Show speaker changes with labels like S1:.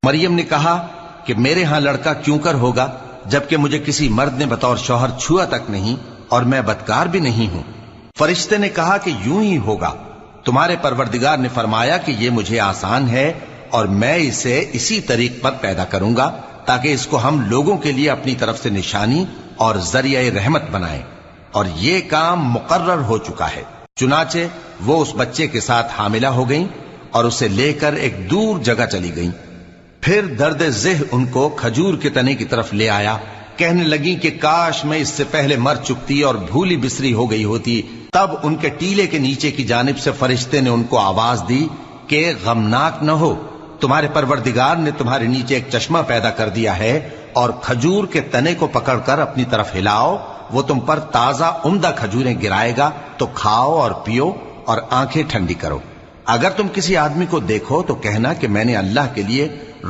S1: مریم نے کہا کہ میرے ہاں لڑکا کیوں کر ہوگا جبکہ مجھے کسی مرد نے بطور شوہر چھوا تک نہیں اور میں بدکار بھی نہیں ہوں۔ فرشتے نے کہا کہ یوں ہی ہوگا، تمہارے پروردگار نے فرمایا کہ یہ مجھے آسان ہے اور میں اسے اسی طریق پر پیدا کروں گا تاکہ اس کو ہم لوگوں کے لیے اپنی طرف سے نشانی اور ذریعہ رحمت بنائیں، اور یہ کام مقرر ہو چکا ہے۔ چنانچہ وہ اس بچے کے ساتھ حاملہ ہو گئیں اور اسے لے کر ایک دور جگہ چلی گئیں۔ پھر درد ذہ ان کو کھجور کے تنے کی طرف لے آیا، کہنے لگی کہ کاش میں اس سے پہلے مر چکتی اور بھولی بسری ہو گئی ہوتی۔ تب ان کے ٹیلے کے نیچے کی جانب سے فرشتے نے ان کو آواز دی کہ غمناک نہ ہو، تمہارے پروردگار نے تمہارے نیچے ایک چشمہ پیدا کر دیا ہے، اور کھجور کے تنے کو پکڑ کر اپنی طرف ہلاؤ، وہ تم پر تازہ عمدہ کھجوریں گرائے گا، تو کھاؤ اور پیو اور آنکھیں ٹھنڈی کرو۔ اگر تم کسی آدمی کو دیکھو تو کہنا کہ میں نے اللہ کے لیے